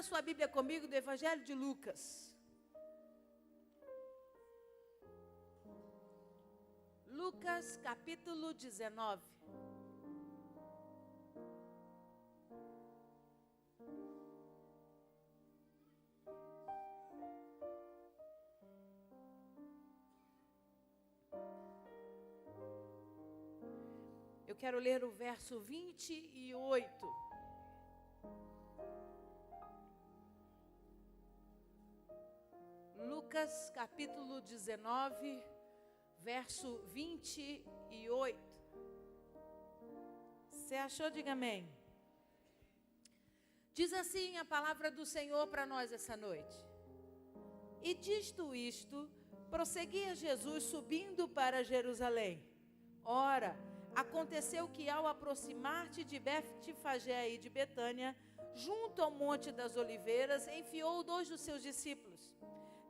sua Bíblia comigo do Evangelho de Lucas. Lucas, capítulo 19. Eu quero ler o verso 28. Lucas, capítulo 19, verso 28. Você achou? Diga amém. Diz assim a palavra do Senhor para nós essa noite. E dito isto, prosseguia Jesus subindo para Jerusalém. Ora, aconteceu que ao aproximar-te de Betfagé e de Betânia, junto ao Monte das Oliveiras, enviou 2 dos seus discípulos,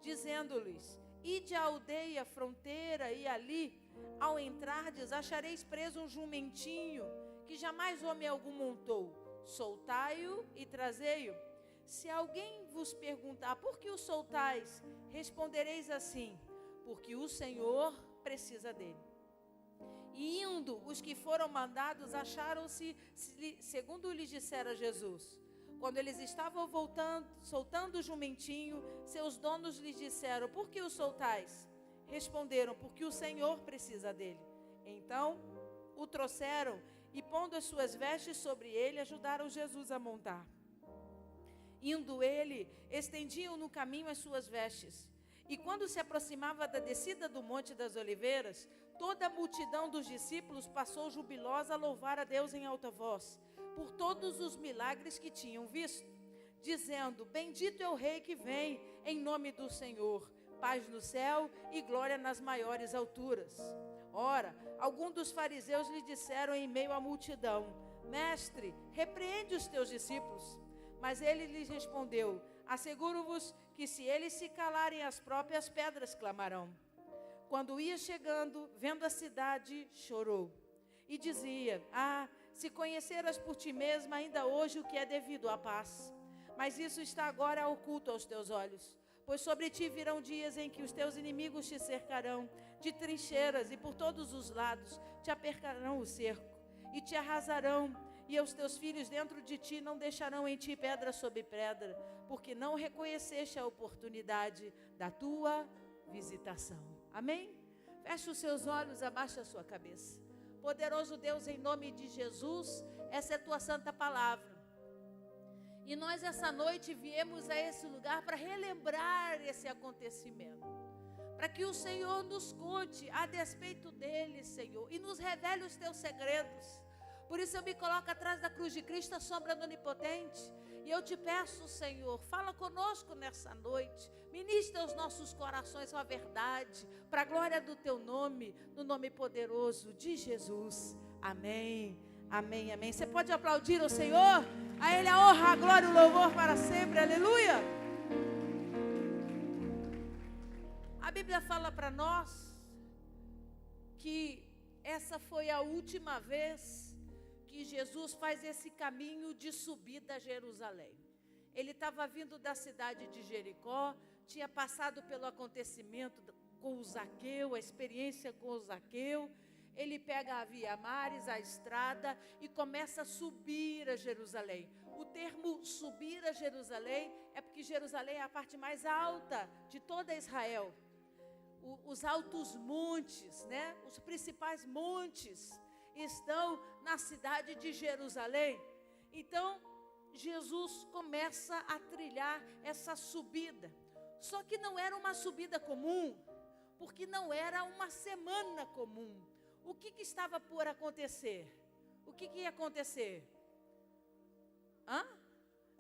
dizendo-lhes: ide à aldeia fronteira e ali, ao entrardes, achareis preso um jumentinho, que jamais homem algum montou. Soltai-o e trazei-o. Se alguém vos perguntar: por que o soltais? Respondereis assim: porque o Senhor precisa dele. E indo, os que foram mandados acharam-se, segundo lhes dissera Jesus. Quando eles estavam soltando o jumentinho, seus donos lhes disseram: por que o soltais? Responderam: porque o Senhor precisa dele. Então o trouxeram e, pondo as suas vestes sobre ele, ajudaram Jesus a montar. Indo ele, estendiam no caminho as suas vestes. E quando se aproximava da descida do Monte das Oliveiras, toda a multidão dos discípulos passou jubilosa a louvar a Deus em alta voz, por todos os milagres que tinham visto, dizendo: bendito é o Rei que vem, em nome do Senhor, paz no céu e glória nas maiores alturas. Ora, alguns dos fariseus lhe disseram em meio à multidão: mestre, repreende os teus discípulos. Mas ele lhes respondeu: asseguro-vos que se eles se calarem, as próprias pedras clamarão. Quando ia chegando, vendo a cidade, chorou e dizia: se conheceras por ti mesma ainda hoje o que é devido à paz. Mas isso está agora oculto aos teus olhos. Pois sobre ti virão dias em que os teus inimigos te cercarão de trincheiras e por todos os lados te apertarão o cerco e te arrasarão. E os teus filhos dentro de ti não deixarão em ti pedra sobre pedra, porque não reconheceste a oportunidade da tua visitação. Amém? Feche os seus olhos, abaixa a sua cabeça. Poderoso Deus, em nome de Jesus, essa é a tua santa palavra. E nós essa noite viemos a esse lugar para relembrar esse acontecimento. Para que o Senhor nos conte a despeito dele, Senhor, e nos revele os teus segredos. Por isso eu me coloco atrás da cruz de Cristo, a sombra do Onipotente. E eu te peço, Senhor, fala conosco nessa noite. Ministra os nossos corações a verdade, para a glória do teu nome, no nome poderoso de Jesus. Amém, amém, amém. Você pode aplaudir o Senhor? A Ele a honra, a glória e o louvor para sempre. Aleluia. A Bíblia fala para nós que essa foi a última vez que Jesus faz esse caminho de subida a Jerusalém. Ele estava vindo da cidade de Jericó, tinha passado pelo acontecimento com o Zaqueu, a experiência com o Zaqueu. Ele pega a Via Maris, a estrada, e começa a subir a Jerusalém. O termo subir a Jerusalém é porque Jerusalém é a parte mais alta de toda Israel. Os altos montes, né? Os principais montes estão na cidade de Jerusalém. Então, Jesus começa a trilhar essa subida. Só que não era uma subida comum, porque não era uma semana comum. O que estava por acontecer? O que ia acontecer?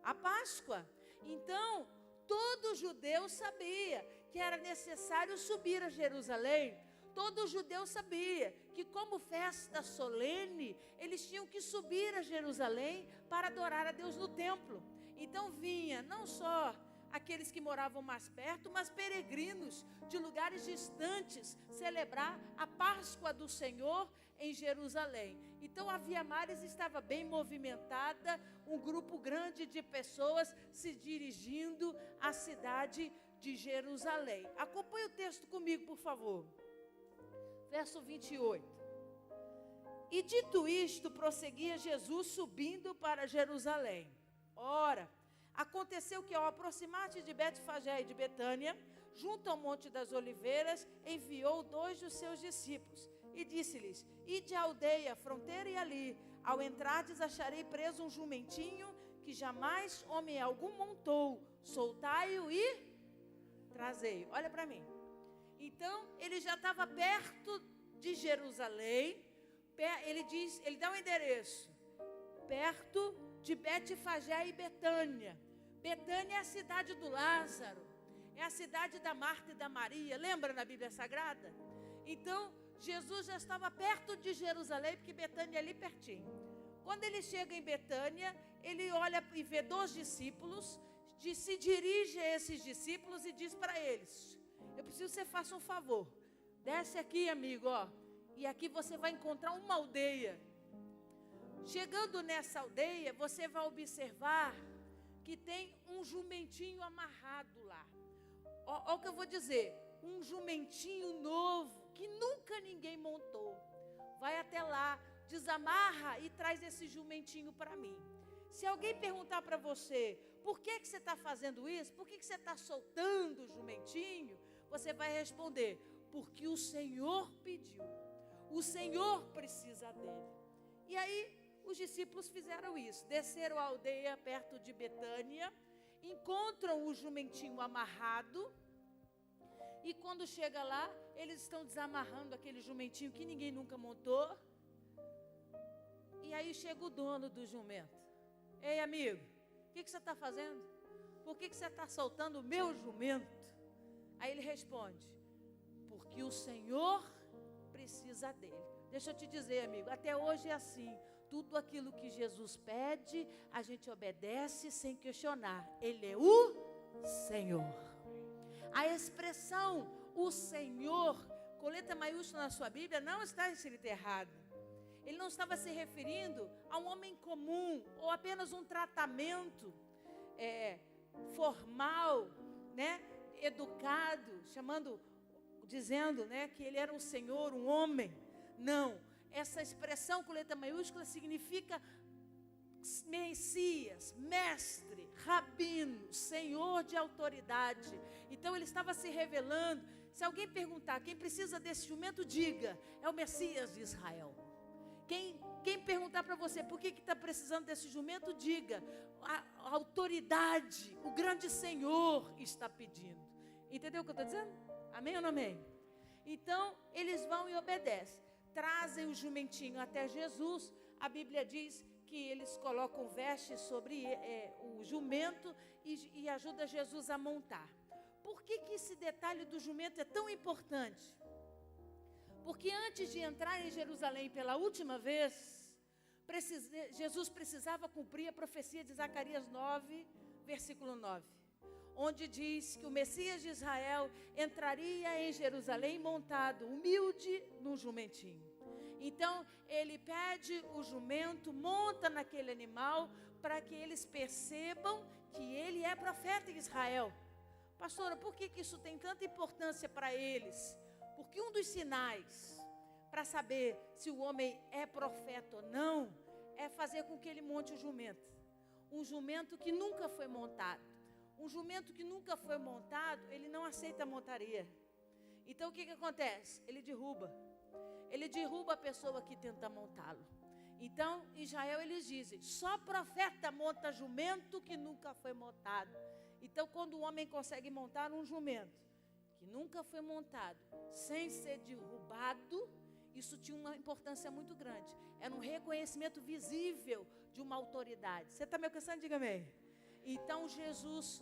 A Páscoa. Então, todo judeu sabia que era necessário subir a Jerusalém. Todo judeu sabia que, como festa solene, eles tinham que subir a Jerusalém para adorar a Deus no templo. Então vinha não só aqueles que moravam mais perto, mas peregrinos de lugares distantes, celebrar a Páscoa do Senhor em Jerusalém. Então a Via Maris estava bem movimentada, um grupo grande de pessoas se dirigindo à cidade de Jerusalém. Acompanhe o texto comigo, por favor. Verso 28. E dito isto, prosseguia Jesus subindo para Jerusalém. Ora, aconteceu que ao aproximar-se de Betfagé e de Betânia, junto ao Monte das Oliveiras, enviou 2 dos seus discípulos e disse-lhes: ide à aldeia, fronteira e ali, ao entrardes acharei preso um jumentinho que jamais homem algum montou, soltai-o e trazei-o. Olha para mim. Então, ele já estava perto de Jerusalém. Ele dá um endereço, perto de Betfagé e Betânia. Betânia é a cidade do Lázaro, é a cidade da Marta e da Maria, lembra na Bíblia Sagrada? Então, Jesus já estava perto de Jerusalém, porque Betânia é ali pertinho. Quando ele chega em Betânia, ele olha e vê 2 discípulos, se dirige a esses discípulos e diz para eles: eu preciso que você faça um favor, desce aqui, amigo, ó. E aqui você vai encontrar uma aldeia. Chegando nessa aldeia, você vai observar que tem um jumentinho amarrado lá. Olha o que eu vou dizer. Um jumentinho novo, que nunca ninguém montou. Vai até lá, desamarra e traz esse jumentinho para mim. Se alguém perguntar para você, por que você está fazendo isso? Por que você está soltando o jumentinho? Você vai responder, porque o Senhor pediu. O Senhor precisa dele. E aí, os discípulos fizeram isso. Desceram a aldeia perto de Betânia, encontram o jumentinho amarrado. E quando chega lá, eles estão desamarrando aquele jumentinho que ninguém nunca montou. E aí chega o dono do jumento. Ei, amigo, o que você está fazendo? Por que você está soltando o meu jumento? Aí ele responde, porque o Senhor precisa dele. Deixa eu te dizer, amigo, até hoje é assim. Tudo aquilo que Jesus pede, a gente obedece sem questionar. Ele é o Senhor. A expressão o Senhor, com letra maiúscula na sua Bíblia, não está escrita errado. Ele não estava se referindo a um homem comum ou apenas um tratamento formal, né, educado, dizendo, né, que ele era um senhor, um homem. Não, essa expressão com letra maiúscula significa Messias, mestre, rabino, senhor de autoridade. Então ele estava se revelando. Se alguém perguntar quem precisa desse jumento, diga, é o Messias de Israel. Quem perguntar para você por que está precisando desse jumento, diga, a autoridade, o grande Senhor está pedindo. Entendeu o que eu estou dizendo? Amém ou não amém? Então, eles vão e obedecem. Trazem o jumentinho até Jesus. A Bíblia diz que eles colocam vestes sobre o jumento e ajuda Jesus a montar. Por que esse detalhe do jumento é tão importante? Porque antes de entrar em Jerusalém pela última vez, Jesus precisava cumprir a profecia de Zacarias 9, versículo 9. Onde diz que o Messias de Israel entraria em Jerusalém montado, humilde, num jumentinho. Então, ele pede o jumento, monta naquele animal, para que eles percebam que ele é profeta em Israel. Pastora, por que isso tem tanta importância para eles? Porque um dos sinais para saber se o homem é profeta ou não, é fazer com que ele monte o jumento. Um jumento que nunca foi montado. Um jumento que nunca foi montado, ele não aceita a montaria. Então o que acontece? Ele derruba. Ele derruba a pessoa que tenta montá-lo. Então, em Israel eles dizem, só profeta monta jumento que nunca foi montado. Então, quando o homem consegue montar um jumento que nunca foi montado, sem ser derrubado, isso tinha uma importância muito grande. Era um reconhecimento visível de uma autoridade. Você está me alcançando? Diga amém. Então Jesus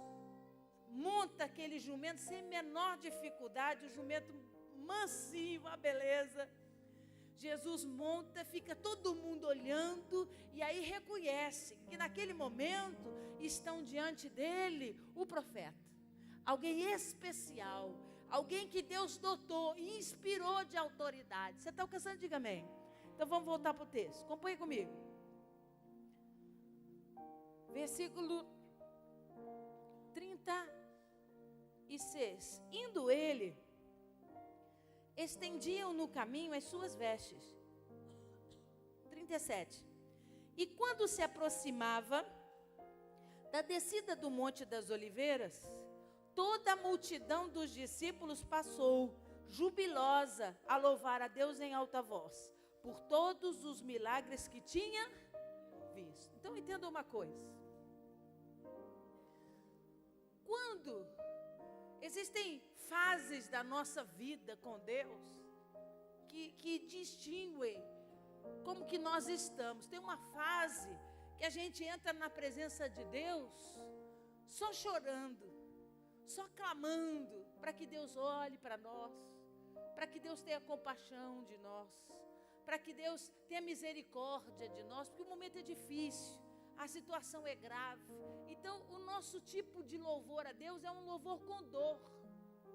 monta aquele jumento sem menor dificuldade, o jumento mansinho, uma beleza. Jesus monta, fica todo mundo olhando, e aí reconhece que naquele momento estão diante dele o profeta. Alguém especial, alguém que Deus dotou e inspirou de autoridade. Você está alcançando? Diga amém. Então vamos voltar para o texto. Acompanhe comigo. Versículo 36. Indo ele, estendiam no caminho as suas vestes. 37. E quando se aproximava da descida do Monte das Oliveiras, toda a multidão dos discípulos passou, jubilosa, a louvar a Deus em alta voz, por todos os milagres que tinha visto. Então entenda uma coisa. Quando existem fases da nossa vida com Deus que distinguem como que nós estamos. Tem uma fase que a gente entra na presença de Deus só chorando, só clamando para que Deus olhe para nós, para que Deus tenha compaixão de nós, para que Deus tenha misericórdia de nós, porque o momento é difícil, a situação é grave. Então o nosso tipo de louvor a Deus é um louvor com dor.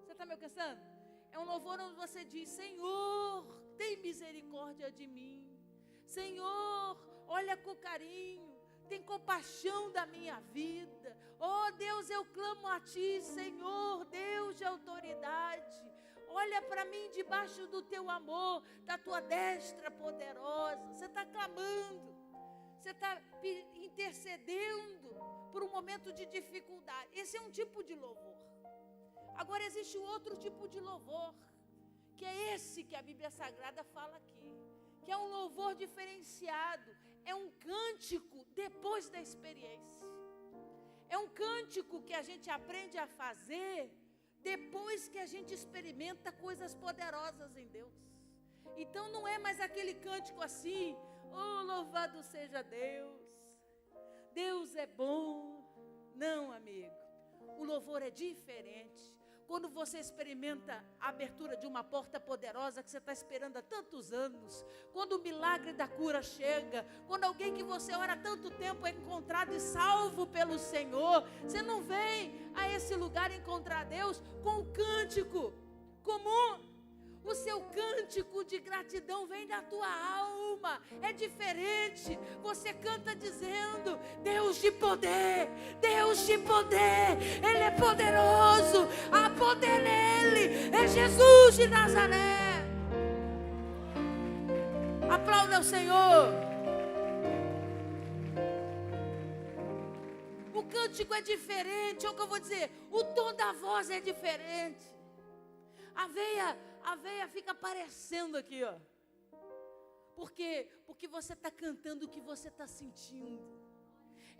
Você está me alcançando? É um louvor onde você diz: Senhor, tem misericórdia de mim. Senhor, olha com carinho, tem compaixão da minha vida. Oh Deus, eu clamo a Ti, Senhor, Deus de autoridade. Olha para mim debaixo do Teu amor, da Tua destra poderosa. Você está clamando, você está intercedendo por um momento de dificuldade. Esse é um tipo de louvor. Agora existe outro tipo de louvor, que é esse que a Bíblia Sagrada fala aqui, que é um louvor diferenciado, é um cântico depois da experiência. É um cântico que a gente aprende a fazer depois que a gente experimenta coisas poderosas em Deus. Então não é mais aquele cântico assim: oh, louvado seja Deus, Deus é bom. Não, amigo, o louvor é diferente. Quando você experimenta a abertura de uma porta poderosa que você está esperando há tantos anos, quando o milagre da cura chega, quando alguém que você ora há tanto tempo é encontrado e salvo pelo Senhor, você não vem a esse lugar encontrar Deus com o cântico comum. O seu cântico de gratidão vem da tua alma, é diferente. Você canta dizendo: Deus de poder, Deus de poder, Ele é poderoso, há poder nele, é Jesus de Nazaré. Aplauda o Senhor. O cântico é diferente, é o que eu vou dizer, o tom da voz é diferente. A veia fica aparecendo aqui, ó. Por quê? Porque você está cantando o que você está sentindo.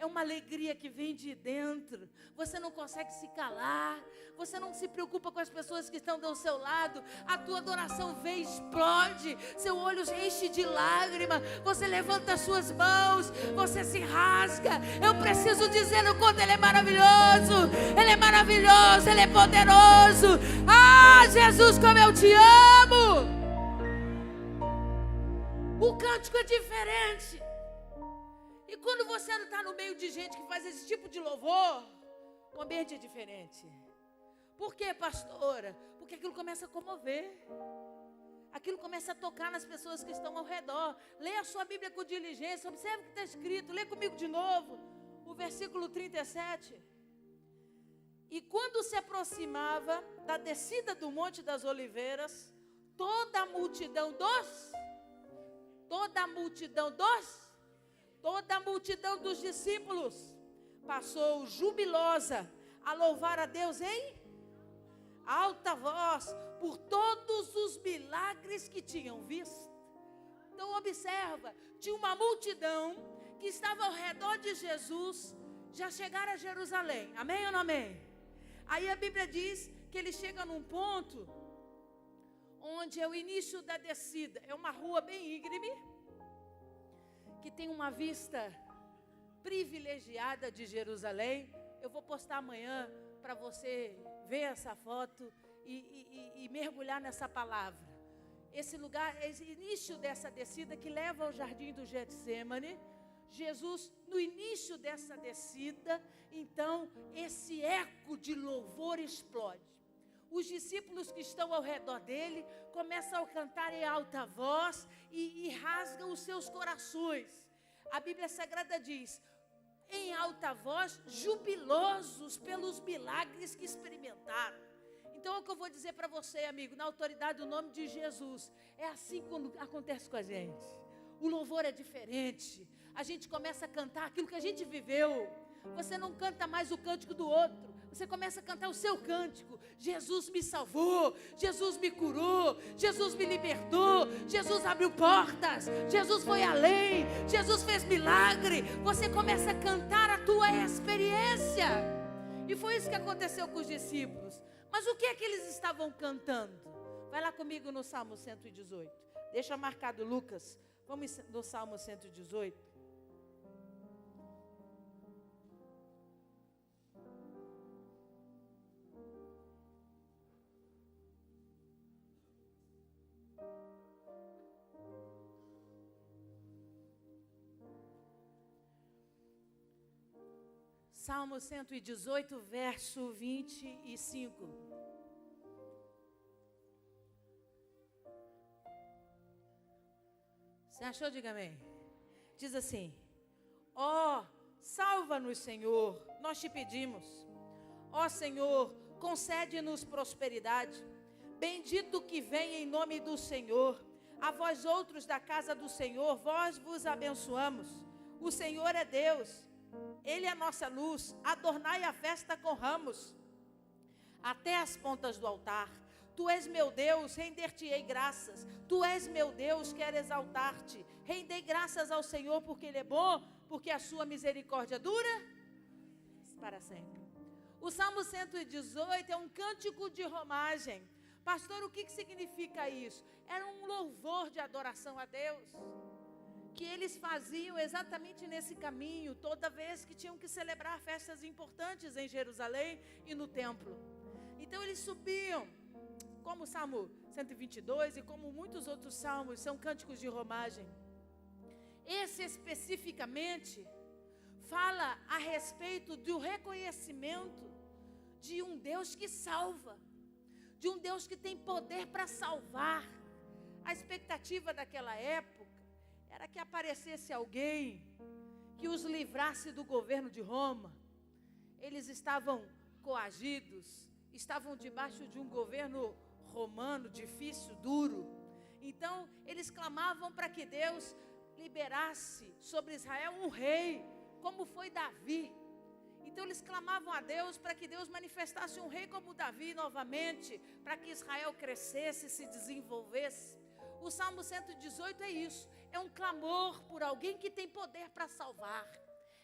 É uma alegria que vem de dentro. Você não consegue se calar. Você não se preocupa com as pessoas que estão do seu lado. A tua adoração vem, explode. Seu olho enche de lágrima. Você levanta as suas mãos. Você se rasga. Eu preciso dizer o quanto Ele é maravilhoso. Ele é maravilhoso. Ele é poderoso. Ah, Jesus, como eu te amo. O cântico é diferente. E quando você está no meio de gente que faz esse tipo de louvor, o ambiente é diferente. Por quê, pastora? Porque aquilo começa a comover. Aquilo começa a tocar nas pessoas que estão ao redor. Leia a sua Bíblia com diligência, observe o que está escrito. Lê comigo de novo, o versículo 37. E quando se aproximava da descida do Monte das Oliveiras, toda a multidão dos discípulos passou jubilosa a louvar a Deus em alta voz por todos os milagres que tinham visto. Então observa, tinha uma multidão que estava ao redor de Jesus, já chegaram a Jerusalém, amém ou não amém? Aí a Bíblia diz que ele chega num ponto onde é o início da descida, é uma rua bem íngreme, que tem uma vista privilegiada de Jerusalém. Eu vou postar amanhã para você ver essa foto e mergulhar nessa palavra. esse lugar, esse início dessa descida que leva ao jardim do Getsemane, Jesus, no início dessa descida, então, esse eco de louvor explode. Os discípulos que estão ao redor dele começam a cantar em alta voz e rasgam os seus corações. A Bíblia Sagrada diz, em alta voz, jubilosos pelos milagres que experimentaram. Então, é o que eu vou dizer para você, amigo, na autoridade do nome de Jesus. É assim quando acontece com a gente. O louvor é diferente. A gente começa a cantar aquilo que a gente viveu. Você não canta mais o cântico do outro. Você começa a cantar o seu cântico. Jesus me salvou, Jesus me curou, Jesus me libertou, Jesus abriu portas, Jesus foi além, Jesus fez milagre. Você começa a cantar a tua experiência. E foi isso que aconteceu com os discípulos. Mas o que é que eles estavam cantando? Vai lá comigo no Salmo 118. Deixa marcado Lucas. Vamos no Salmo 118. Salmo 118, verso 25. Você achou? Diga amém. Diz assim: ó, salva-nos, Senhor, nós te pedimos. Ó Senhor, concede-nos prosperidade. Bendito que vem em nome do Senhor. A vós outros da casa do Senhor, vós vos abençoamos. O Senhor é Deus. Ele é a nossa luz, adornai a festa com ramos, até as pontas do altar. Tu és meu Deus, render-te-ei graças. Tu és meu Deus, quero exaltar-te. Rendei graças ao Senhor, porque Ele é bom, porque a sua misericórdia dura para sempre. O Salmo 118 é um cântico de romagem. Pastor, o que significa isso? Era um louvor de adoração a Deus, que eles faziam exatamente nesse caminho, toda vez que tinham que celebrar festas importantes em Jerusalém e no templo. Então eles subiam, como o Salmo 122 e como muitos outros salmos, são cânticos de romagem. Esse especificamente fala a respeito do reconhecimento de um Deus que salva, de um Deus que tem poder para salvar. A expectativa daquela época era que aparecesse alguém que os livrasse do governo de Roma. Eles estavam coagidos, estavam debaixo de um governo romano difícil, duro. Então, eles clamavam para que Deus liberasse sobre Israel um rei, como foi Davi. Então, eles clamavam a Deus para que Deus manifestasse um rei como Davi novamente, para que Israel crescesse, se desenvolvesse. O Salmo 118 é isso. É um clamor por alguém que tem poder para salvar.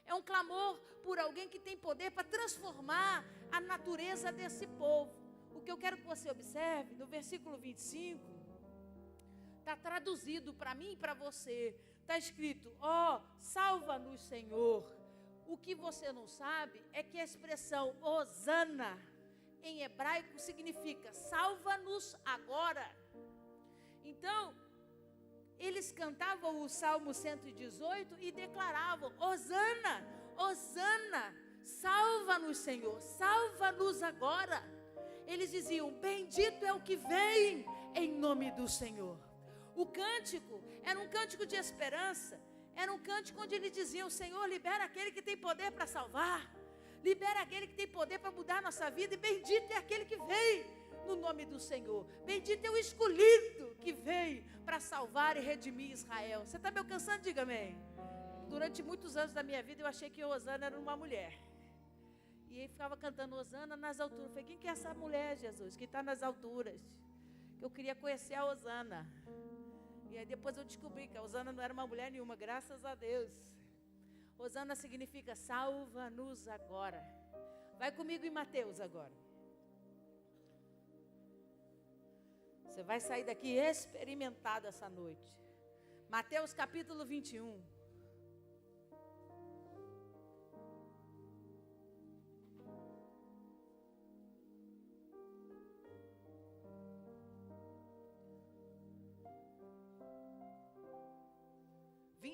É um clamor por alguém que tem poder para transformar a natureza desse povo. O que eu quero que você observe, no versículo 25, está traduzido para mim e para você. Está escrito, ó, salva-nos, Senhor. O que você não sabe é que a expressão Hosana, em hebraico, significa salva-nos agora. Então, eles cantavam o Salmo 118 e declaravam, Hosana, Hosana, salva-nos, Senhor, salva-nos agora. Eles diziam, bendito é o que vem em nome do Senhor. O cântico era um cântico de esperança, era um cântico onde eles diziam, Senhor, libera aquele que tem poder para salvar, libera aquele que tem poder para mudar a nossa vida, e bendito é aquele que vem no nome do Senhor. Bendito é o escolhido que veio para salvar e redimir Israel. Você está me alcançando? Diga amém. Durante muitos anos da minha vida eu achei que Hosana era uma mulher. E ele ficava cantando Hosana nas alturas. Eu falei, quem que é essa mulher, Jesus, que está nas alturas? Que eu queria conhecer a Hosana. E aí depois eu descobri que a Hosana não era uma mulher nenhuma, graças a Deus. Hosana significa salva-nos agora. Vai comigo em Mateus agora. Você vai sair daqui experimentado essa noite. Mateus capítulo 21.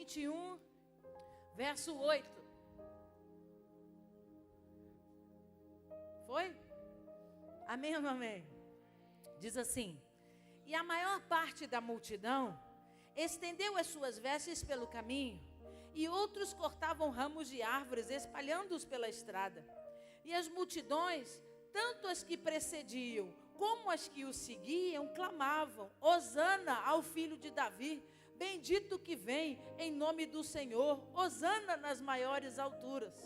21, verso 8. Foi? Amém ou não amém? Diz assim: e a maior parte da multidão estendeu as suas vestes pelo caminho, e outros cortavam ramos de árvores, espalhando-os pela estrada. E as multidões, tanto as que precediam como as que o seguiam, clamavam: Hosana ao filho de Davi, bendito que vem em nome do Senhor, Hosana nas maiores alturas.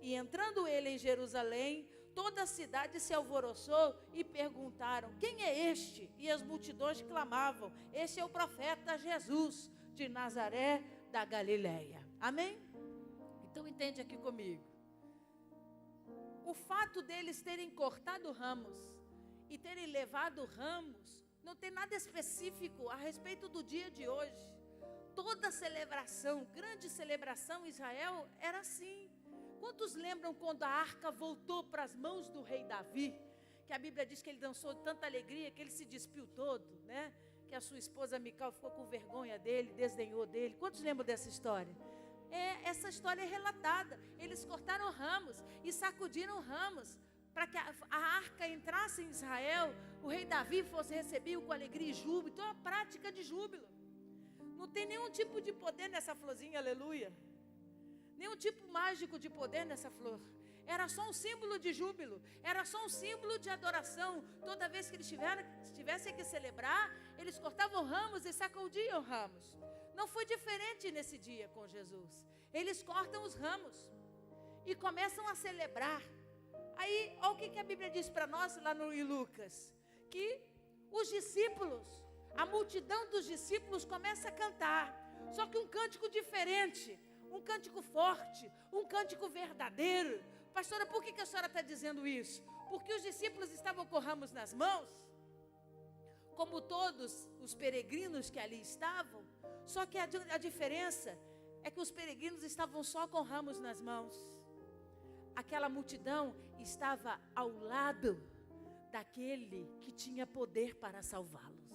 E entrando ele em Jerusalém, toda a cidade se alvoroçou e perguntaram: quem é este? E as multidões clamavam: este é o profeta Jesus de Nazaré da Galileia. Amém? Então entende aqui comigo. O fato deles terem cortado ramos e terem levado ramos não tem nada específico a respeito do dia de hoje. Toda celebração, grande celebração em Israel era assim. Quantos lembram quando a arca voltou para as mãos do rei Davi? Que a Bíblia diz que ele dançou de tanta alegria que ele se despiu todo, né? Que a sua esposa Mical ficou com vergonha dele, desdenhou dele. Quantos lembram dessa história? Essa história é relatada. Eles cortaram ramos e sacudiram ramos para que a arca entrasse em Israel. O rei Davi fosse recebido com alegria e júbilo. Então é uma prática de júbilo. Não tem nenhum tipo de poder nessa florzinha, aleluia. Nenhum tipo mágico de poder nessa flor. Era só um símbolo de júbilo. Era só um símbolo de adoração. Toda vez que eles tivessem que celebrar, eles cortavam ramos e sacudiam ramos. Não foi diferente nesse dia com Jesus. Eles cortam os ramos e começam a celebrar. Aí, olha o que a Bíblia diz para nós lá em Lucas. Que os discípulos, a multidão dos discípulos começa a cantar. Só que um cântico diferente, um cântico forte, um cântico verdadeiro. Pastora, por que a senhora está dizendo isso? Porque os discípulos estavam com ramos nas mãos, como todos os peregrinos que ali estavam. Só que a diferença é que os peregrinos estavam só com ramos nas mãos. Aquela multidão estava ao lado daquele que tinha poder para salvá-los.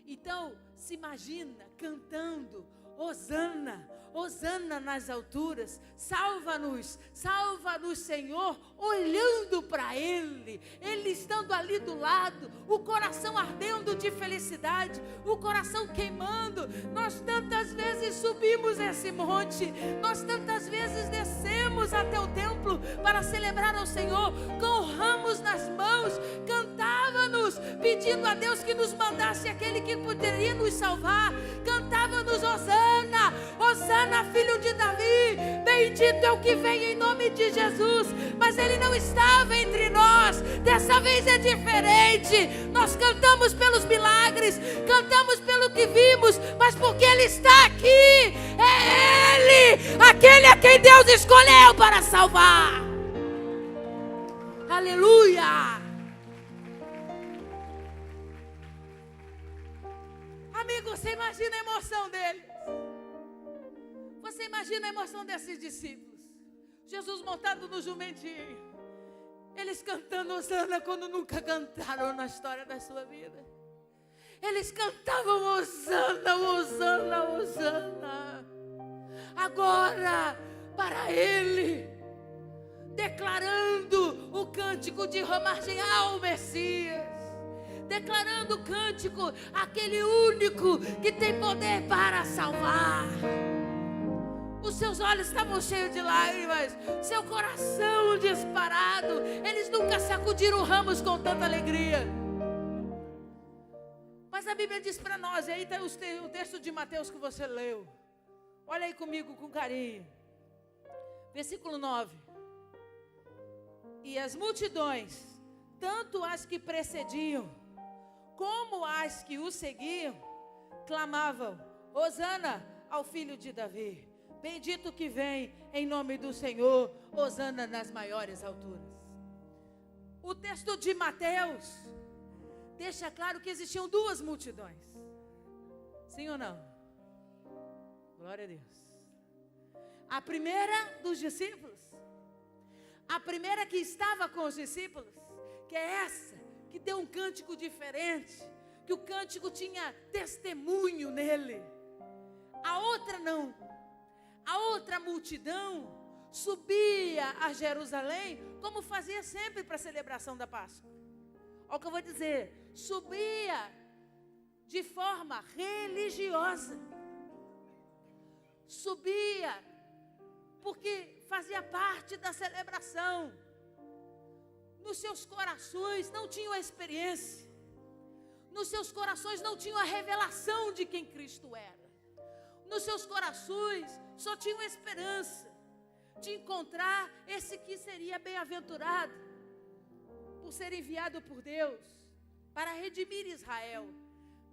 Então, se imagina cantando: Hosana, Hosana nas alturas, salva-nos, salva-nos, Senhor, olhando para Ele, Ele estando ali do lado, o coração ardendo de felicidade, o coração queimando. Nós tantas vezes subimos esse monte, nós tantas vezes descemos até o templo para celebrar ao Senhor, com ramos nas mãos, cantávamos, pedindo a Deus que nos mandasse aquele que poderia nos salvar, cantávamos: Hosana, Hosana, filho de Davi, bendito é o que vem em nome de Jesus. Mas Ele não estava entre nós. Dessa vez é diferente. Nós cantamos pelos milagres, cantamos pelo que vimos, mas porque Ele está aqui. É Ele, aquele a quem Deus escolheu para salvar. Aleluia. Amigo, você imagina a emoção deles. Você imagina a emoção desses discípulos. Jesus montado no jumentinho. Eles cantando Hosana quando nunca cantaram na história da sua vida. Eles cantavam Hosana, Hosana, Hosana. Agora, para Ele, declarando o cântico de homenagear ao Messias. Declarando o cântico, aquele único que tem poder para salvar. Os seus olhos estavam cheios de lágrimas, seu coração disparado. Eles nunca sacudiram ramos com tanta alegria. Mas a Bíblia diz para nós, e aí está o texto de Mateus que você leu. Olha aí comigo com carinho. Versículo 9. E as multidões, tanto as que precediam, como as que o seguiam, clamavam: Hosana ao filho de Davi. Bendito que vem em nome do Senhor, Hosana nas maiores alturas. O texto de Mateus deixa claro que existiam duas multidões. Sim ou não? Glória a Deus. A primeira dos discípulos. A primeira que estava com os discípulos, que é essa, que deu um cântico diferente, que o cântico tinha testemunho nele. A outra não. A outra multidão subia a Jerusalém, como fazia sempre para a celebração da Páscoa. Olha o que eu vou dizer. Subia de forma religiosa. Subia porque fazia parte da celebração. Nos seus corações não tinham a experiência. Nos seus corações não tinham a revelação de quem Cristo era. Nos seus corações só tinham esperança de encontrar esse que seria bem-aventurado por ser enviado por Deus para redimir Israel.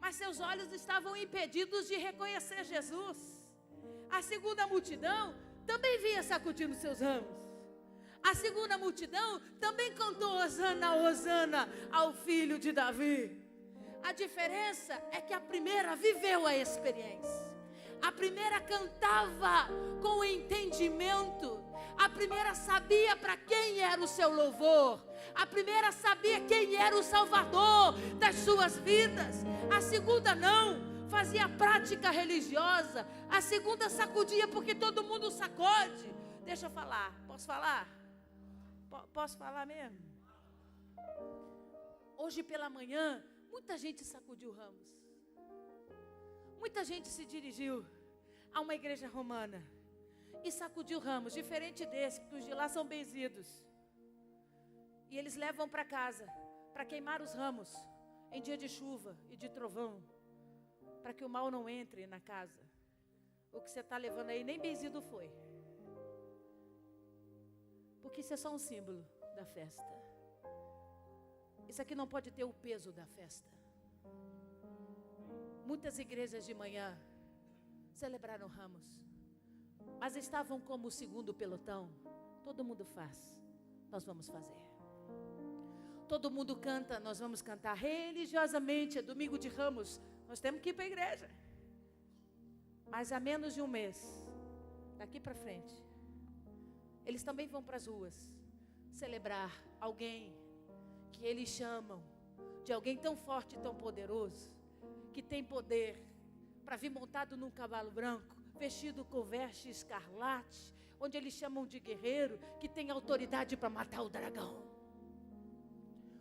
Mas seus olhos estavam impedidos de reconhecer Jesus. A segunda multidão também vinha sacudindo seus ramos. A segunda multidão também cantou Hosana, Hosana ao filho de Davi. A diferença é que a primeira viveu a experiência. A primeira cantava com entendimento. A primeira sabia para quem era o seu louvor. A primeira sabia quem era o Salvador das suas vidas. A segunda não. Fazia prática religiosa. A segunda sacudia porque todo mundo sacode. Deixa eu falar. Posso falar? Posso falar mesmo? Hoje pela manhã, muita gente sacudiu ramos. Muita gente se dirigiu a uma igreja romana e sacudiu ramos, diferente desse, porque os de lá são benzidos. E eles levam para casa para queimar os ramos em dia de chuva e de trovão, para que o mal não entre na casa. O que você está levando aí nem benzido foi, porque isso é só um símbolo da festa. Isso aqui não pode ter o peso da festa. Muitas igrejas de manhã celebraram ramos, mas estavam como o segundo pelotão. Todo mundo faz, nós vamos fazer. Todo mundo canta, nós vamos cantar religiosamente. É domingo de Ramos, nós temos que ir para a igreja. Mas há menos de um mês, daqui para frente, eles também vão para as ruas celebrar alguém que eles chamam de alguém tão forte e tão poderoso, que tem poder para vir montado num cavalo branco, vestido com veste escarlate, onde eles chamam de guerreiro, que tem autoridade para matar o dragão.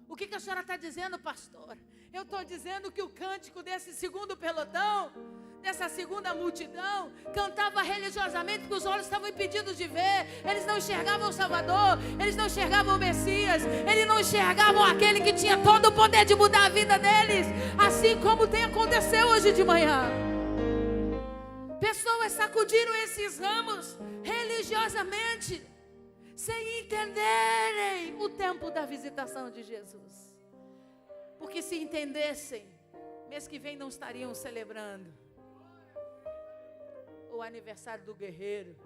O que a senhora está dizendo, pastor? Eu estou dizendo que o cântico desse segundo pelotão, dessa segunda multidão, cantava religiosamente, porque os olhos estavam impedidos de ver. Eles não enxergavam o Salvador, eles não enxergavam o Messias, eles não enxergavam aquele que tinha todo o poder de mudar a vida deles, assim como tem acontecido hoje de manhã. Pessoas sacudiram esses ramos religiosamente, sem entenderem o tempo da visitação de Jesus. Porque se entendessem, mês que vem não estariam celebrando o aniversário do guerreiro,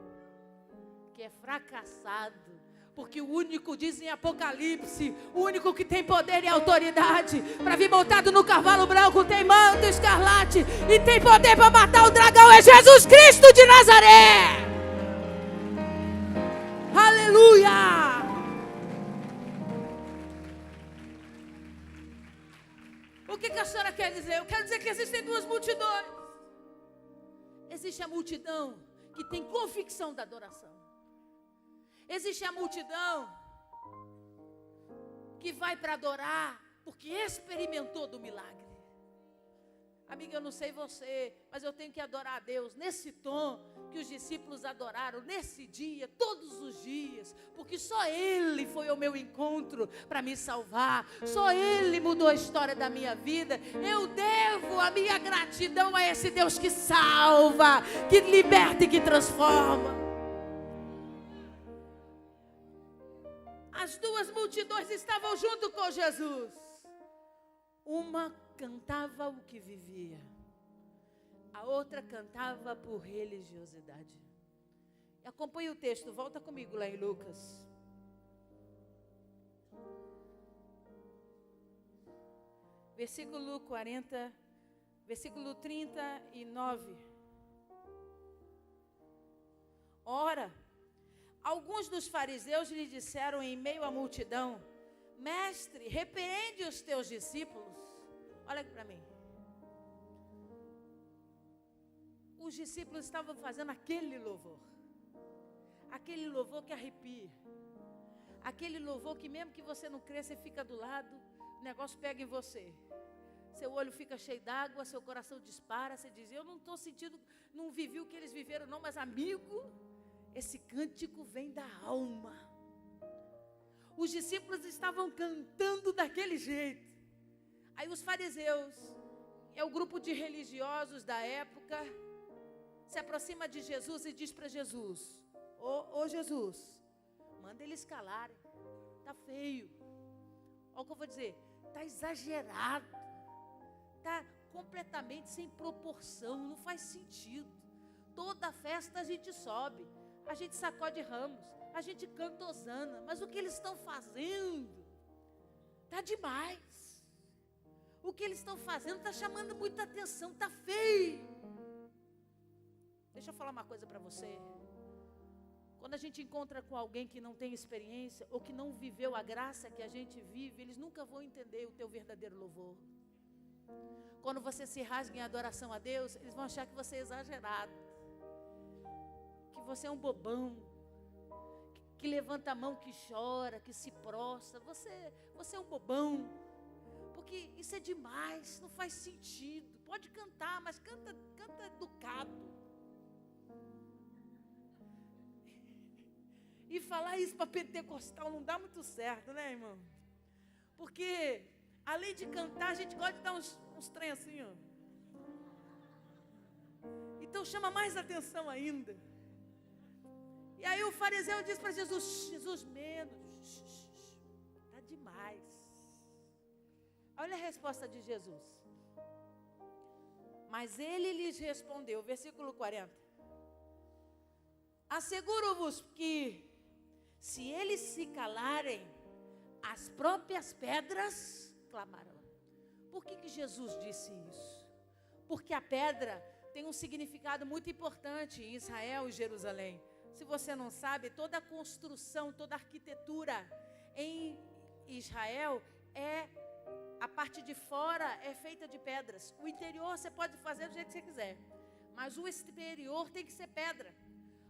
que é fracassado, porque o único, diz em Apocalipse, o único que tem poder e autoridade para vir montado no cavalo branco, tem manto escarlate e tem poder para matar o dragão, é Jesus Cristo de Nazaré. Aleluia! O que a senhora quer dizer? Eu quero dizer que existem duas multidões. Existe a multidão que tem convicção da adoração. Existe a multidão que vai para adorar porque experimentou do milagre. Amiga, eu não sei você, mas eu tenho que adorar a Deus nesse tom que os discípulos adoraram, nesse dia, todos os dias, porque só Ele foi ao meu encontro para me salvar, só Ele mudou a história da minha vida. Eu devo a minha gratidão a esse Deus que salva, que liberta e que transforma. As duas multidões estavam junto com Jesus. Uma cantava o que vivia, a outra cantava por religiosidade. Acompanhe o texto, volta comigo lá em Lucas. Versículo 40, versículo 39. Ora, alguns dos fariseus lhe disseram em meio à multidão: Mestre, repreende os teus discípulos. Olha aqui para mim. os discípulos estavam fazendo aquele louvor que arrepia, aquele louvor que mesmo que você não crê, você fica do lado, o negócio pega em você, seu olho fica cheio d'água, seu coração dispara, você diz, eu não estou sentindo, não vivi o que eles viveram não, mas amigo, esse cântico vem da alma. Os discípulos estavam cantando daquele jeito. Aí os fariseus, é o grupo de religiosos da época, se aproxima de Jesus e diz para Jesus, ô Jesus, manda eles calarem, tá feio. Olha o que eu vou dizer, tá exagerado, tá completamente sem proporção, não faz sentido. Toda festa a gente sobe, a gente sacode ramos, a gente canta hosana, mas o que eles estão fazendo tá demais. O que eles estão fazendo está chamando muita atenção, está feio. Deixa eu falar uma coisa para você. Quando a gente encontra com alguém que não tem experiência, ou que não viveu a graça que a gente vive, eles nunca vão entender o teu verdadeiro louvor. Quando você se rasga em adoração a Deus, eles vão achar que você é exagerado, que você é um bobão, que levanta a mão, que chora, que se prostra. Você é um bobão. Porque isso é demais, não faz sentido. Pode cantar, mas canta educado. E falar isso para pentecostal não dá muito certo, né, irmão? Porque, além de cantar, a gente gosta de dar uns trem assim, ó. Então chama mais atenção ainda. E aí o fariseu diz para Jesus, Jesus, menos, está demais. Olha a resposta de Jesus. Mas ele lhes respondeu, versículo 40. Asseguro-vos que, se eles se calarem, as próprias pedras clamarão. Por que Jesus disse isso? Porque a pedra tem um significado muito importante em Israel e Jerusalém. Se você não sabe, toda a construção, toda a arquitetura em Israel a parte de fora é feita de pedras. O interior você pode fazer do jeito que você quiser, mas o exterior tem que ser pedra,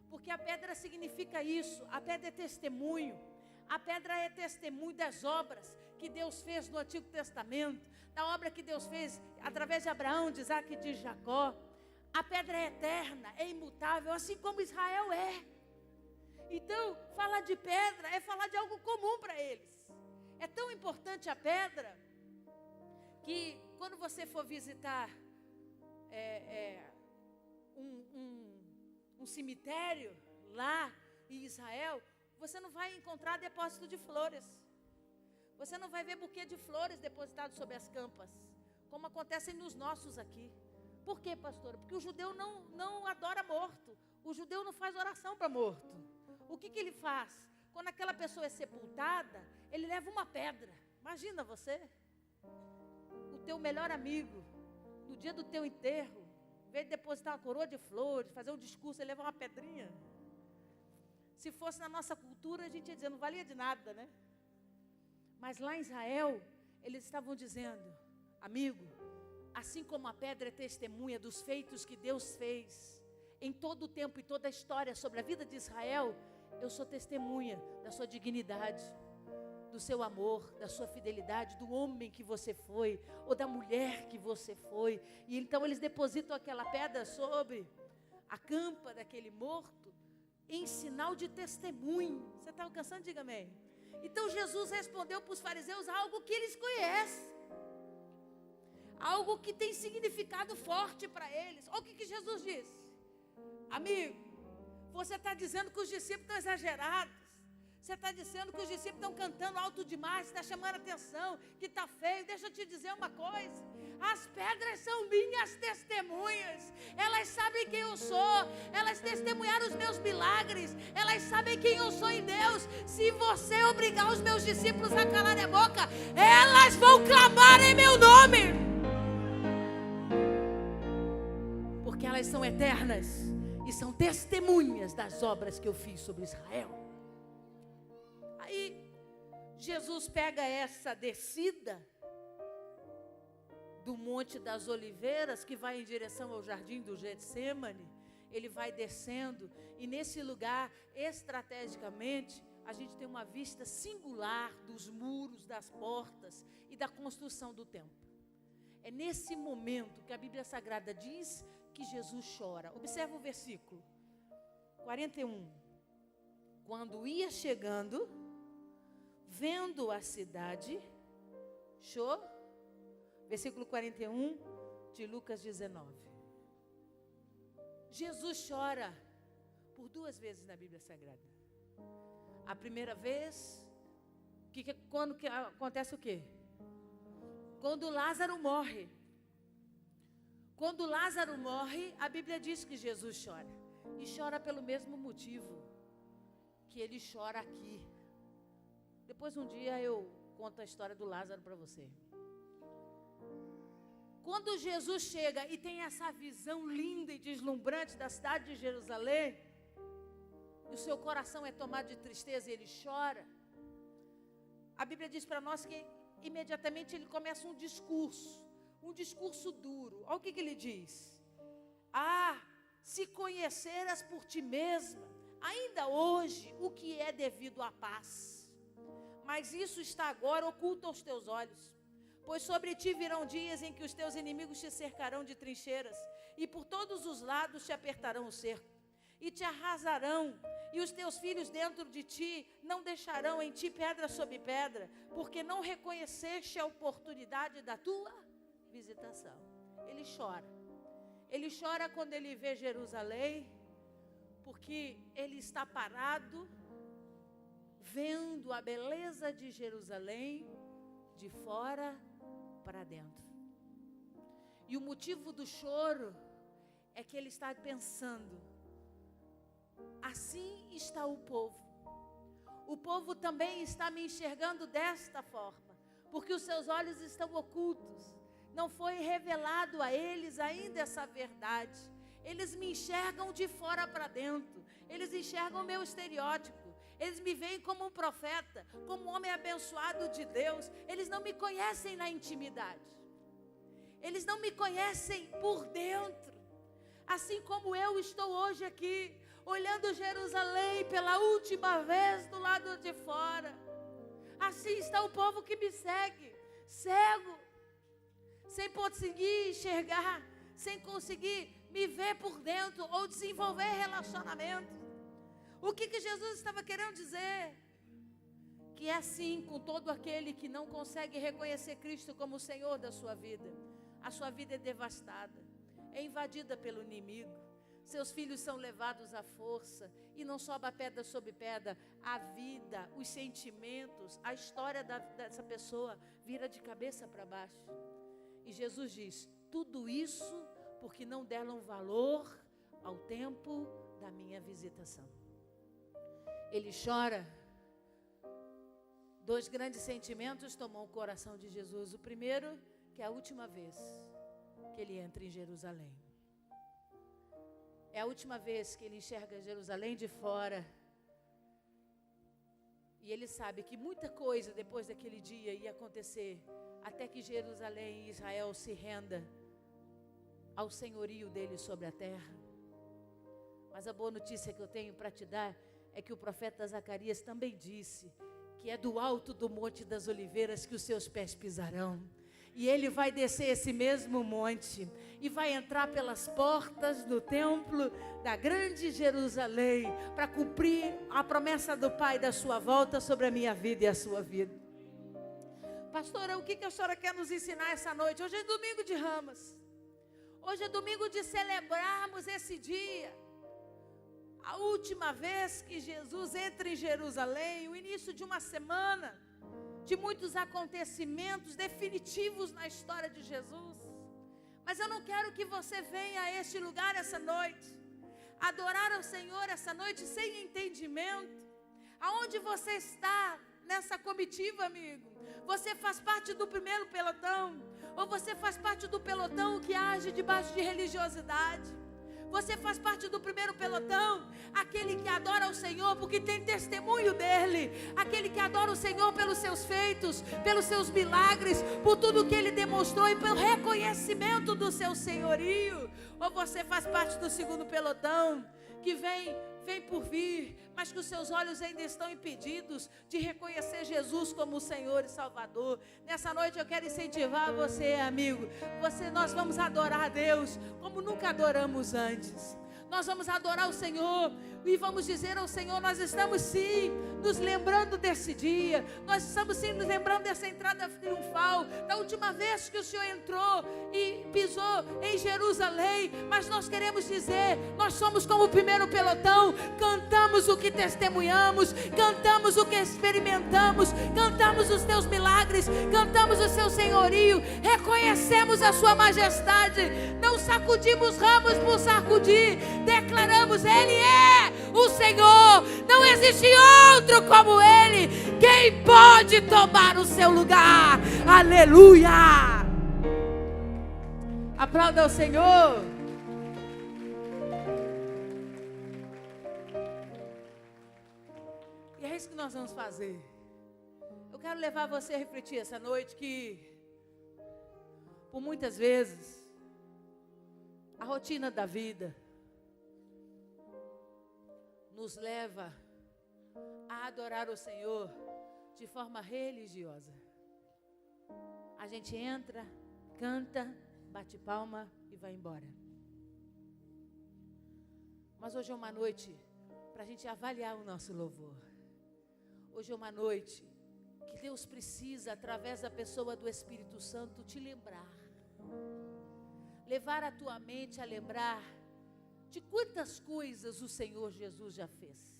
porque a pedra significa isso. A pedra é testemunho. A pedra é testemunho das obras que Deus fez no Antigo Testamento, da obra que Deus fez através de Abraão, de Isaac e de Jacó. A pedra é eterna, é imutável, assim como Israel é. Então, falar de pedra é falar de algo comum para eles. É tão importante a pedra que quando você for visitar um cemitério lá em Israel, você não vai encontrar depósito de flores. Você não vai ver buquê de flores depositado sobre as campas, como acontecem nos nossos aqui. Por quê, pastora? Porque o judeu não adora morto. O judeu não faz oração para morto. O que ele faz? Quando aquela pessoa é sepultada, ele leva uma pedra. Imagina você, o teu melhor amigo, no dia do teu enterro, veio depositar uma coroa de flores, fazer um discurso, ele leva uma pedrinha. Se fosse na nossa cultura, a gente ia dizer, não valia de nada, né? Mas lá em Israel, eles estavam dizendo, amigo, assim como a pedra é testemunha dos feitos que Deus fez em todo o tempo e toda a história sobre a vida de Israel, eu sou testemunha da sua dignidade, do seu amor, da sua fidelidade, do homem que você foi, ou da mulher que você foi. E então eles depositam aquela pedra sobre a campa daquele morto, em sinal de testemunho. Você está alcançando? Diga amém. Então Jesus respondeu para os fariseus algo que eles conhecem, algo que tem significado forte para eles. Olha o que Jesus disse. Amigo, você está dizendo que os discípulos estão exagerados. Você está dizendo que os discípulos estão cantando alto demais, está chamando atenção, que está feio. Deixa eu te dizer uma coisa. As pedras são minhas testemunhas. Elas sabem quem eu sou. Elas testemunharam os meus milagres. Elas sabem quem eu sou em Deus. Se você obrigar os meus discípulos a calarem a boca, elas vão clamar em meu nome. Porque elas são eternas e são testemunhas das obras que eu fiz sobre Israel. Aí, Jesus pega essa descida do Monte das Oliveiras, que vai em direção ao Jardim do Getsêmani. Ele vai descendo, e nesse lugar, estrategicamente, a gente tem uma vista singular dos muros, das portas e da construção do templo. É nesse momento que a Bíblia Sagrada diz que Jesus chora. Observa o versículo 41. Quando ia chegando, vendo a cidade, versículo 41 de Lucas 19. Jesus chora por 2 vezes na Bíblia Sagrada. A primeira vez, quando que acontece o quê? Quando Lázaro morre. Quando Lázaro morre, a Bíblia diz que Jesus chora. E chora pelo mesmo motivo que ele chora aqui. Depois um dia eu conto a história do Lázaro para você. Quando Jesus chega e tem essa visão linda e deslumbrante da cidade de Jerusalém, e o seu coração é tomado de tristeza e ele chora, a Bíblia diz para nós que imediatamente ele começa um discurso duro. Olha o que ele diz: se conheceras por ti mesma, ainda hoje, o que é devido à paz, mas isso está agora oculto aos teus olhos. Pois sobre ti virão dias em que os teus inimigos te cercarão de trincheiras, e por todos os lados te apertarão o cerco, e te arrasarão, e os teus filhos dentro de ti não deixarão em ti pedra sobre pedra, porque não reconheceste a oportunidade da tua visitação. Ele chora quando ele vê Jerusalém, porque ele está parado, vendo a beleza de Jerusalém, de fora para dentro. E o motivo do choro é que ele está pensando: assim está o povo. O povo também está me enxergando desta forma, porque os seus olhos estão ocultos. Não foi revelado a eles ainda essa verdade. Eles me enxergam de fora para dentro. Eles enxergam o meu estereótipo. Eles me veem como um profeta, como um homem abençoado de Deus. Eles não me conhecem na intimidade. Eles não me conhecem por dentro. Assim como eu estou hoje aqui, olhando Jerusalém pela última vez do lado de fora. Assim está o povo que me segue, cego, sem conseguir enxergar, sem conseguir me ver por dentro ou desenvolver relacionamento. O que Jesus estava querendo dizer? Que é assim com todo aquele que não consegue reconhecer Cristo como o Senhor da sua vida. A sua vida é devastada, é invadida pelo inimigo. Seus filhos são levados à força e não sobra pedra sobre pedra. A vida, os sentimentos, a história dessa pessoa vira de cabeça para baixo. E Jesus diz: tudo isso porque não deram valor ao tempo da minha visitação. Ele chora. 2 grandes sentimentos tomam o coração de Jesus. O primeiro, que é a última vez que ele entra em Jerusalém. É a última vez que ele enxerga Jerusalém de fora. E ele sabe que muita coisa depois daquele dia ia acontecer, até que Jerusalém e Israel se renda ao senhorio dele sobre a terra. Mas a boa notícia que eu tenho para te dar é que o profeta Zacarias também disse que é do alto do Monte das Oliveiras que os seus pés pisarão. E ele vai descer esse mesmo monte e vai entrar pelas portas do templo da grande Jerusalém para cumprir a promessa do Pai da sua volta sobre a minha vida e a sua vida. Pastora, o que a senhora quer nos ensinar essa noite? Hoje é domingo de Ramos. Hoje é domingo de celebrarmos esse dia. A última vez que Jesus entra em Jerusalém, o início de uma semana de muitos acontecimentos definitivos na história de Jesus. Mas eu não quero que você venha a este lugar essa noite, adorar ao Senhor essa noite sem entendimento. Aonde você está nessa comitiva, amigo? Você faz parte do primeiro pelotão? Ou você faz parte do pelotão que age debaixo de religiosidade? Você faz parte do primeiro pelotão, aquele que adora o Senhor porque tem testemunho dele, aquele que adora o Senhor pelos seus feitos, pelos seus milagres, por tudo que ele demonstrou e pelo reconhecimento do seu senhorio. Ou você faz parte do segundo pelotão, que vem por vir, mas que os seus olhos ainda estão impedidos de reconhecer Jesus como o Senhor e Salvador. Nessa noite eu quero incentivar você, amigo. Nós vamos adorar a Deus como nunca adoramos antes. Nós vamos adorar o Senhor e vamos dizer ao Senhor: nós estamos sim nos lembrando desse dia, nós estamos sim nos lembrando dessa entrada triunfal, da última vez que o Senhor entrou e pisou em Jerusalém. Mas nós queremos dizer, nós somos como o primeiro pelotão, cantamos o que testemunhamos, cantamos o que experimentamos, cantamos os teus milagres, cantamos o seu senhorio, reconhecemos a sua majestade, não sacudimos ramos por sacudir, declaramos: Ele é o Senhor, não existe outro como Ele. Quem pode tomar o seu lugar? Aleluia! Aplauda o Senhor. E é isso que nós vamos fazer. Eu quero levar você a refletir essa noite que, por muitas vezes, a rotina da vida nos leva a adorar o Senhor de forma religiosa. A gente entra, canta, bate palma e vai embora. Mas hoje é uma noite para a gente avaliar o nosso louvor. Hoje é uma noite que Deus precisa, através da pessoa do Espírito Santo, te lembrar. Levar a tua mente a lembrar de quantas coisas o Senhor Jesus já fez,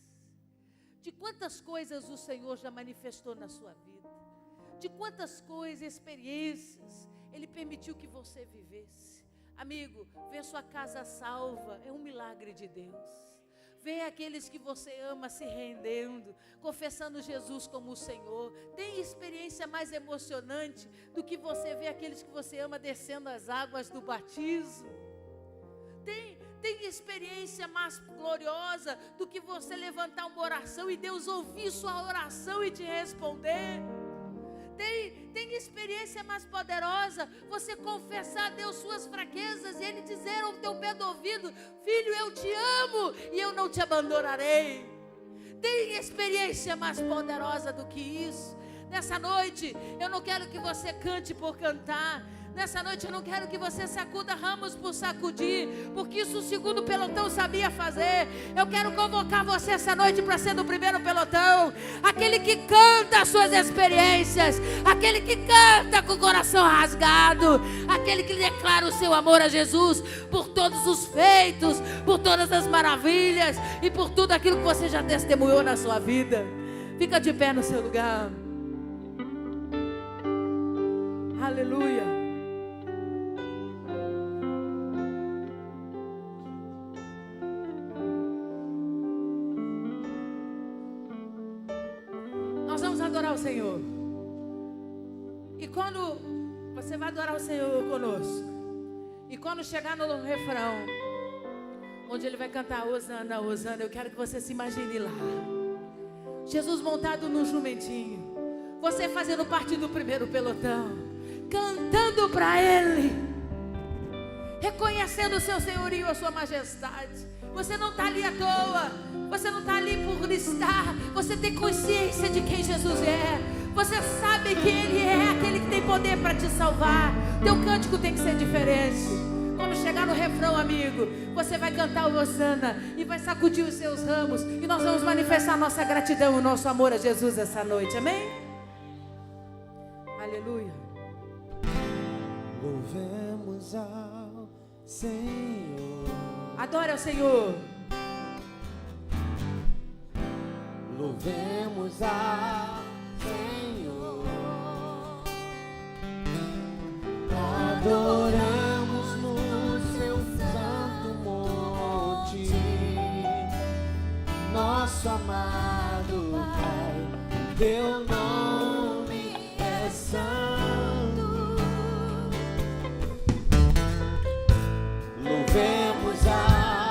de quantas coisas o Senhor já manifestou na sua vida, de quantas coisas, experiências Ele permitiu que você vivesse. Amigo, ver sua casa salva é um milagre de Deus. Ver aqueles que você ama se rendendo, confessando Jesus como o Senhor. Tem experiência mais emocionante do que você ver aqueles que você ama descendo as águas do batismo? Tem experiência mais gloriosa do que você levantar uma oração e Deus ouvir sua oração e te responder? Tem experiência mais poderosa você confessar a Deus suas fraquezas e Ele dizer ao teu pé do ouvido: filho, eu te amo e eu não te abandonarei? Tem experiência mais poderosa do que isso? Nessa noite eu não quero que você cante por cantar. Nessa noite eu não quero que você sacuda ramos por sacudir, porque isso o segundo pelotão sabia fazer. Eu quero convocar você essa noite para ser do primeiro pelotão, aquele que canta as suas experiências, aquele que canta com o coração rasgado, aquele que declara o seu amor a Jesus por todos os feitos, por todas as maravilhas e por tudo aquilo que você já testemunhou na sua vida. Fica de pé no seu lugar. Aleluia. Nós vamos adorar o Senhor. E quando você vai adorar o Senhor conosco, e quando chegar no refrão, onde Ele vai cantar Hosana, Hosana, eu quero que você se imagine lá, Jesus montado num jumentinho, você fazendo parte do primeiro pelotão, cantando para Ele, reconhecendo o seu senhorio, a sua majestade. Você não está ali à toa, você não está ali por estar, você tem consciência de quem Jesus é, você sabe que Ele é aquele que tem poder para te salvar. Teu cântico tem que ser diferente. Quando chegar no refrão, amigo, você vai cantar o Hosana e vai sacudir os seus ramos, e nós vamos manifestar a nossa gratidão e o nosso amor a Jesus essa noite, amém? Aleluia. Louvemos ao Senhor. Adore ao Senhor. Louvemos ao Senhor. Adoramos no seu santo monte, nosso amado Pai, teu nome é santo. Louvemos a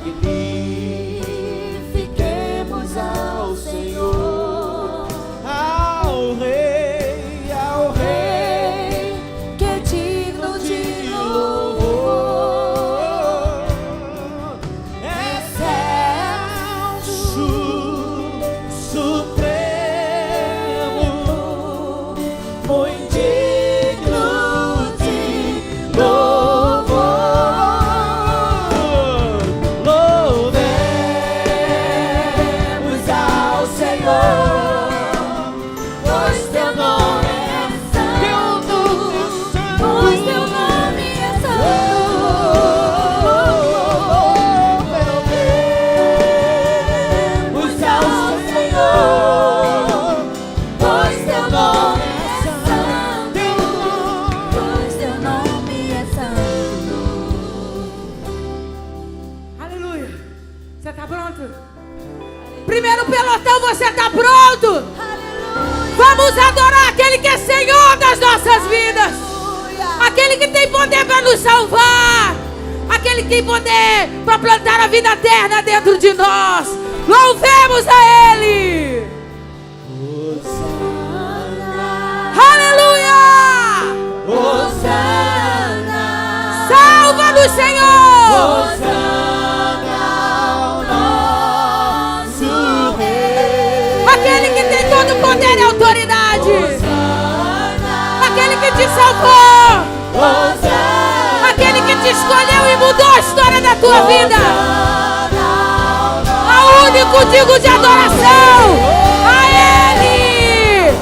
Magnifiquemos ao Senhor, ao Rei que é digno de louvor. Excelso, supremo, muito digno de louvor. Louvemos ao Senhor, pois teu nome é santo, pois teu nome é santo. Louvemos ao Senhor, pois teu nome é santo, pois teu nome é santo. Aleluia. Você está pronto? Primeiro pelotão, você está pronto? Vamos adorar aquele que é Senhor das nossas vidas. Aquele que tem poder para nos salvar. Aquele que tem poder para plantar a vida eterna dentro de nós. Louvemos a Ele. Aleluia. Salva-nos, Senhor. Aquele que tem todo o poder e autoridade. Aquele que te salvou. Aquele que te escolheu e mudou a história da tua vida. Ao único digno de adoração. A Ele.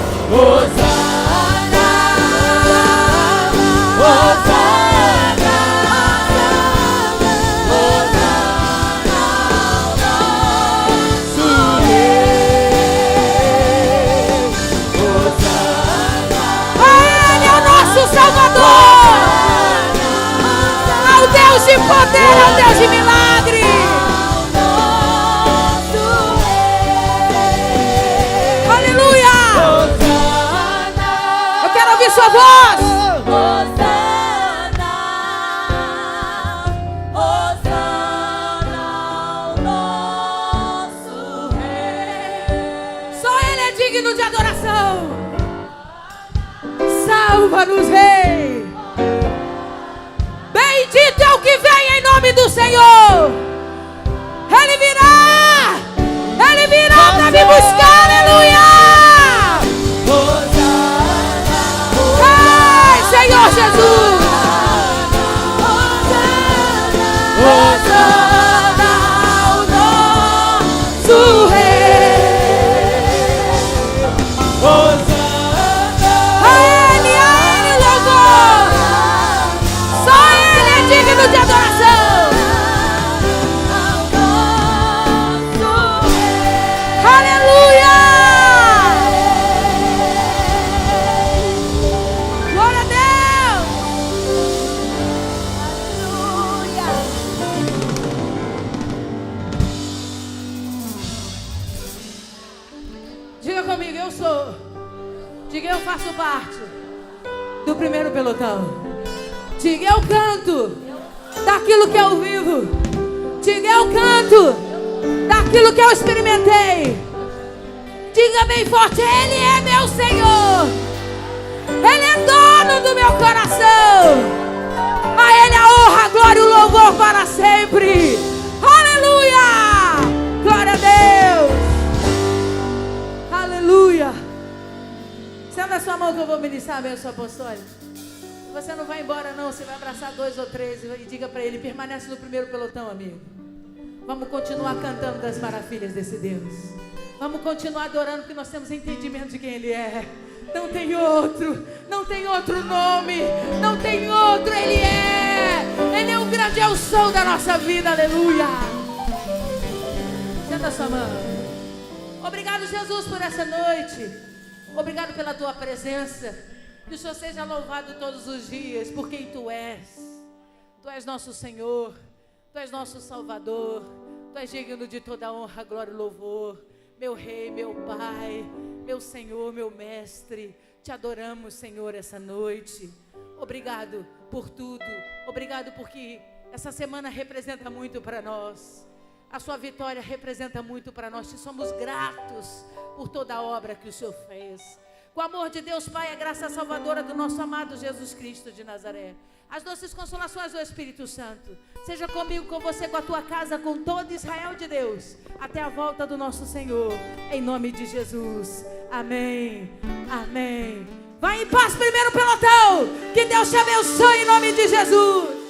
Ele é o nosso Salvador. Ao Deus de poder, ao Deus de milagre. Aleluia. Eu quero ouvir sua voz. Só Ele é digno de adoração. Salva-nos, Rei. Bendito é o que vem em nome do Senhor. Ele virá para me buscar. Aleluia. Ai, Senhor Jesus. Hosana ao nosso Rei. A Ele louvor. Só Ele é digno de adoração. Aleluia. Glória a Deus. Diga comigo, eu sou. Diga, eu faço parte do primeiro pelotão. Diga, eu canto daquilo que eu vivo. Diga, eu canto daquilo que eu experimentei. Diga bem forte, Ele é meu Senhor. Ele é dono do meu coração. A Ele a honra, a glória e o louvor para sempre. Aleluia. Glória a Deus. Aleluia. Senta a sua mão que eu vou ministrar a bênção apostólica. Você não vai embora não, você vai abraçar 2 ou 3 e diga para ele, permanece no primeiro pelotão, amigo. Vamos continuar cantando das maravilhas desse Deus. Vamos continuar adorando porque nós temos entendimento de quem Ele é. Não tem outro, não tem outro nome, não tem outro, Ele é o grande eu sou da nossa vida, aleluia. Senta a sua mão. Obrigado, Jesus, por essa noite. Obrigado pela Tua presença. Que o Senhor seja louvado todos os dias por quem Tu és. Tu és nosso Senhor, Tu és nosso Salvador, Tu és digno de toda honra, glória e louvor. Meu Rei, meu Pai, meu Senhor, meu Mestre, Te adoramos, Senhor, essa noite. Obrigado por tudo, obrigado porque essa semana representa muito para nós. A sua vitória representa muito para nós. E somos gratos por toda a obra que o Senhor fez. Com o amor de Deus Pai, a graça salvadora do nosso amado Jesus Cristo de Nazaré, as doces consolações do Espírito Santo, seja comigo, com você, com a tua casa, com todo Israel de Deus, até a volta do nosso Senhor, em nome de Jesus. Amém, amém. Vai em paz, primeiro pelotão. Que Deus te abençoe em nome de Jesus.